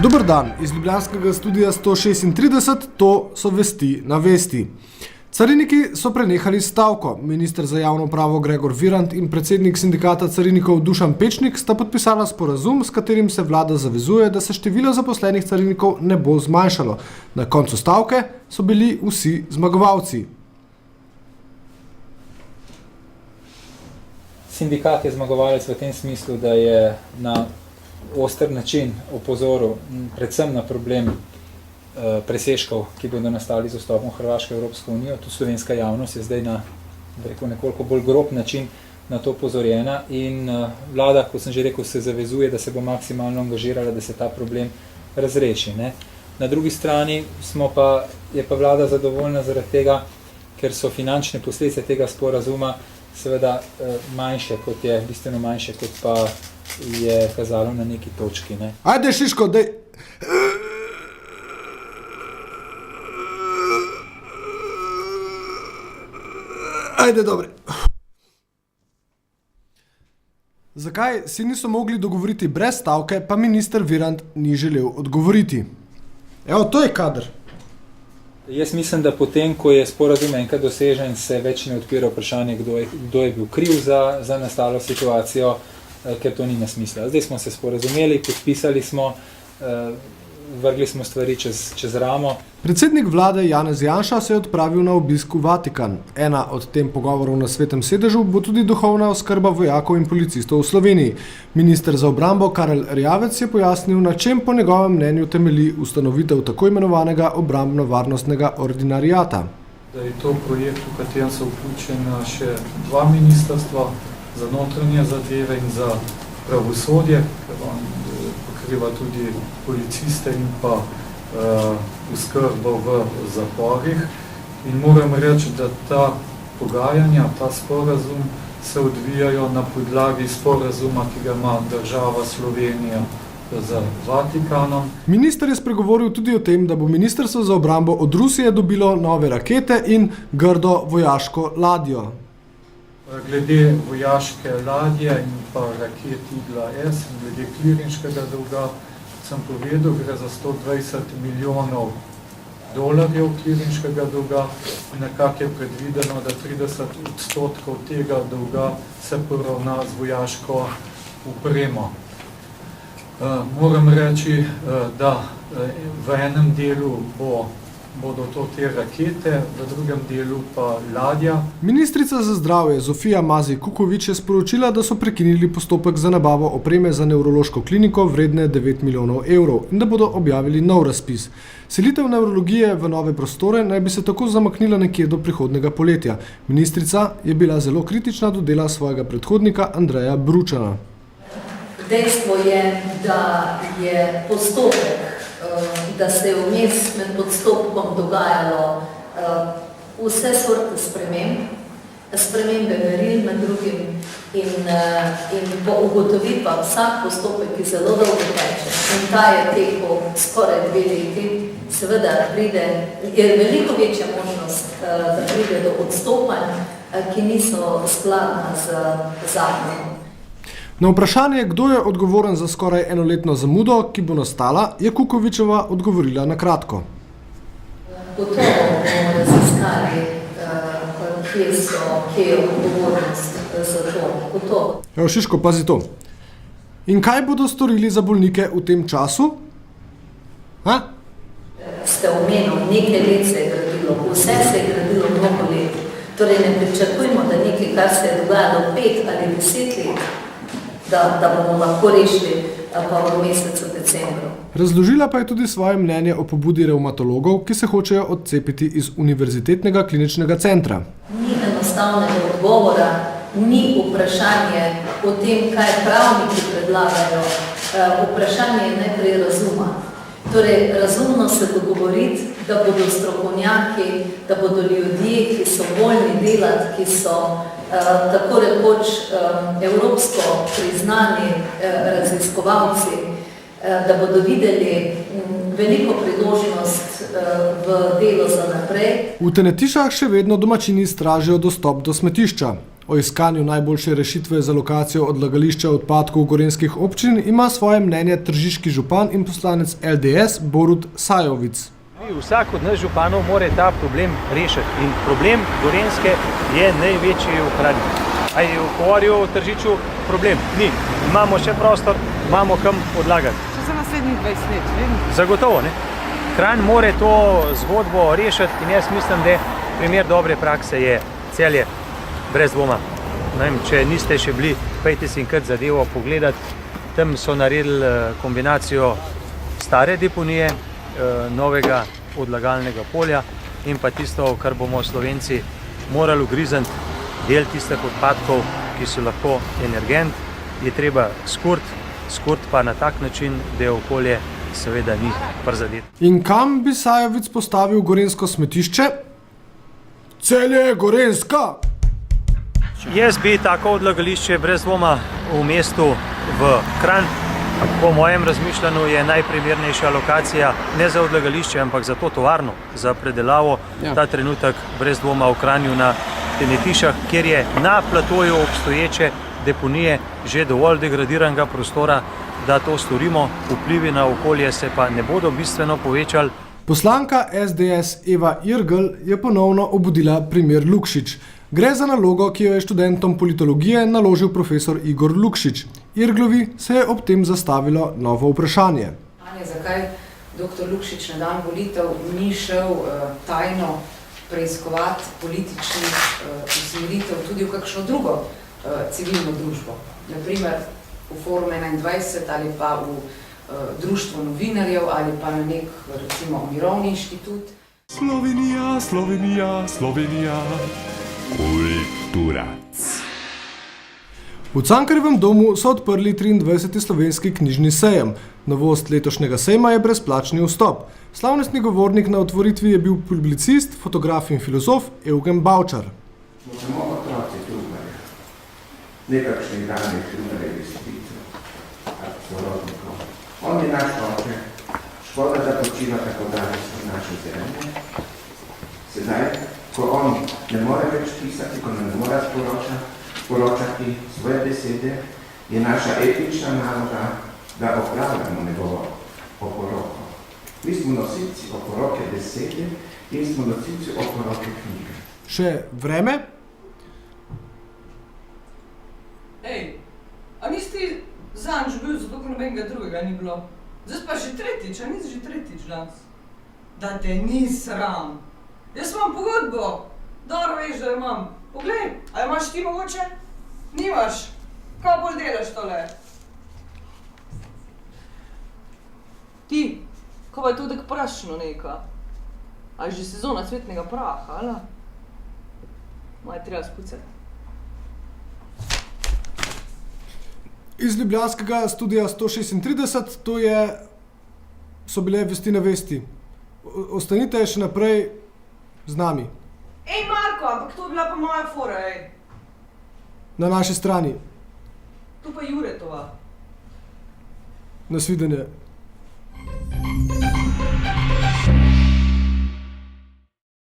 Dober dan, iz ljubljanskega studia 136, to so vesti na vesti. Cariniki so prenehali stavko. Minister za javno upravo Gregor Virant in predsednik sindikata carinikov Dušan Pečnik sta podpisala sporazum, s katerim se vlada zavezuje, da se število zaposlenih carinikov ne bo zmanjšalo. Na koncu stavke so bili vsi zmagovalci. Sindikat je zmagovalec v tem smislu, da je na oster način opozoril predvsem na problem presežkov, ki bodo nastali z vstopom Hrvaške v Evropsko unijo. Tu slovenska javnost je zdaj na nekoliko bolj grob način na to opozorjena in vlada, kot sem že rekel, se zavezuje, da se bo maksimalno angažirala, da se ta problem razreši. Ne? Na drugi strani je pa vlada zadovoljna zaradi tega, ker so finančne posledice tega sporazuma seveda bistveno manjše, kot pa je kazalo na neki točki. Ne. Ajde, Šiško, dej! Ajde, dobre. Zakaj si niso mogli dogovoriti brez stavke, pa minister Virant ni želel odgovoriti? Evo, to je kader. Jaz mislim, da potem, ko je sporazum enkrat dosežen, se več ne odpira vprašanje, kdo je bil kriv za nastalo situacijo, ker to nima smisla. Zdaj smo se sporazumeli, podpisali smo, vrgli smo stvari čez ramo. Predsednik vlade Janez Janša se je odpravil na obisk v Vatikan. Ena od tem pogovorov na Svetem sedežu bo tudi duhovna oskrba vojakov in policistov v Sloveniji. Minister za obrambo Karel Erjavec je pojasnil, na čem po njegovem mnenju temelji ustanovitev tako imenovanega obrambno-varnostnega ordinarijata. Da je to projekt, v katerem so vključena še dva ministrstva, za notranje zadeve in za pravosodje, ker on pokriva tudi policiste in pa oskrbo v zaporih. In moram reči, da ta pogajanja, ta sporazum se odvijajo na podlagi sporazuma, ki ga ima država Slovenija z Vatikanom. Minister je spregovoril tudi o tem, da bo Ministrstvo za obrambo od Rusije dobilo nove rakete in grdo vojaško ladjo. Glede vojaške ladje in pa raket Igla-S in glede klirinškega dolga, sem povedal, gre za 120 milijonov dolarjev klirinškega dolga in nekako je predvideno, da 30% tega dolga se poravna z vojaško opremo. Moram reči, da v enem delu bodo to te rakete, v drugem delu pa ladja. Ministrica za zdravje Zofija Mazej Kukovič je sporočila, da so prekinili postopek za nabavo opreme za nevrološko kliniko vredne 9 milijonov evrov in da bodo objavili nov razpis. Selitev nevrologije v nove prostore naj bi se tako zamaknila nekje do prihodnjega poletja. Ministrica je bila zelo kritična do dela svojega predhodnika Andreja Bručana. Dejstvo je, da je postopek, da se je vmes med podstopkom dogajalo vse sorte spremembe meril med drugim in po ugotovitvah vsak postopek, ki zelo dolgo teče, in ta je tekel skoraj 2 leti, seveda je veliko večja možnost, da pride do odstopanj, ki niso skladna z zakonom. Na vprašanje, kdo je odgovoren za skoraj enoletno zamudo, ki bo nastala, je Kukovičeva odgovorila na kratko. Gotovo bomo raziskali, kje je odgovornost za to. Gotovo. Evo, Šiško, pazi to. In kaj bodo storili za bolnike v tem času? Ste omenili, nekaj let se je gradilo, vse se je gradilo mnogo let. Torej ne pričakujemo, da nekaj, kar se je dogajalo 5 ali 10 let, da bomo lahko rešili pa v mesecu decembru. Razložila pa je tudi svoje mnenje o pobudi revmatologov, ki se hočejo odcepiti iz Univerzitetnega kliničnega centra. Ni enostavnega odgovora, ni vprašanje o tem, kaj pravniki predlagajo. Vprašanje je najprej razuma. Torej, razumno se dogovoriti, da bodo strokovnjaki, da bodo ljudje, ki so voljni delati, ki so tako rekoč evropsko priznani raziskovalci, da bodo videli veliko priložnost v delo za naprej. V Tenetišah še vedno domačini stražijo dostop do smetišča. O iskanju najboljše rešitve za lokacijo odlagališča odpadkov gorenjskih občin ima svoje mnenje tržiški župan in poslanec LDS Borut Sajovic. Vsak od nas županov mora ta problem rešiti in problem Gorenjske je največji v Kranju. A je v Pohorju, v Tržiču problem? Ni. Imamo še prostor, imamo kam odlagati. Če za naslednjih 20 let, vem. Zagotovo, ne? Kranj mora to zgodbo rešiti in jaz mislim, da primer dobre prakse je Celje, brez dvoma. Ne vem, če niste še bili, pejte si enkrat zadevo pogledati. Tam so naredili kombinacijo stare deponije, novega odlagalnega polja in pa tisto, kar bomo Slovenci morali ugrizniti, del tistih odpadkov, ki so lahko energent, je treba skurti pa na tak način, da je okolje seveda ni prizadeto. In kam bi Sajovic postavil gorenjsko smetišče? Celje, Gorenjska! Jaz bi tako odlagališče brez dvoma v mestu v Kranj. Po mojem razmišljanju je najprimernejša lokacija ne za odlagališče, ampak za to tovarno, za predelavo. Ta trenutek brez dvoma v Kranju na Tenetišah, kjer je na platoju obstoječe deponije že dovolj degradiranega prostora, da to storimo. Vplivi na okolje se pa ne bodo bistveno povečali. Poslanka SDS Eva Irgl je ponovno obudila primer Lukšič. Gre za nalogo, ki jo je študentom politologije naložil profesor Igor Lukšič. Irglovi se je ob tem zastavilo novo vprašanje. Zakaj dr. Lukšič na dan volitev ni šel tajno preiskovati političnih usmeritev tudi v kakšno drugo civilno družbo, naprimer v Forum 21 ali pa v Društvo novinarjev ali pa na nek, recimo, mirovni inštitut. Slovenija, Slovenija, Slovenija. Kulturac. V Cankarjevem domu so odprli 23. slovenski knjižni sejem. Novost letošnjega sejma je brezplačni vstop. Slavnostni govornik na otvoritvi je bil publicist, fotograf in filozof Eugen Bavčar. Samo otroci trubarja, nekakšni dani trubarja resnice, sorodnikov. On je naš oče, škoda, da počiva tako daleč od naše zemlje. Sedaj, ko on ne more več pisati, ko ne more sporočati svoje besede, je naša etična naloga, da opravljamo njegovo oporoko. Mi smo nosilci oporoke besede in smo nosilci oporoke knjige. Še vreme? Ej, a nisi zanj že bil, zato ker nobenega drugega ni bilo? Zdaj pa že tretjič, a nisi že tretjič danes? Da te ni sram. Jaz imam pogodbo. Dobro veš, da jo imam. Poglej, a imaš ti mogoče? Nimaš. Kaj bolj delaš tole? Ti, ko pa je tudi prašno neka? A je že sezona cvetnega praha, ali? Maj treba spucati. Iz ljubljanskega studia 136, so bile Vesti na vesti. Ostanite še naprej z nami. Ej, Marko, ampak to je bila pa moja fora, ej. Na naši strani. Tu pa Juretova. Nasvidenje.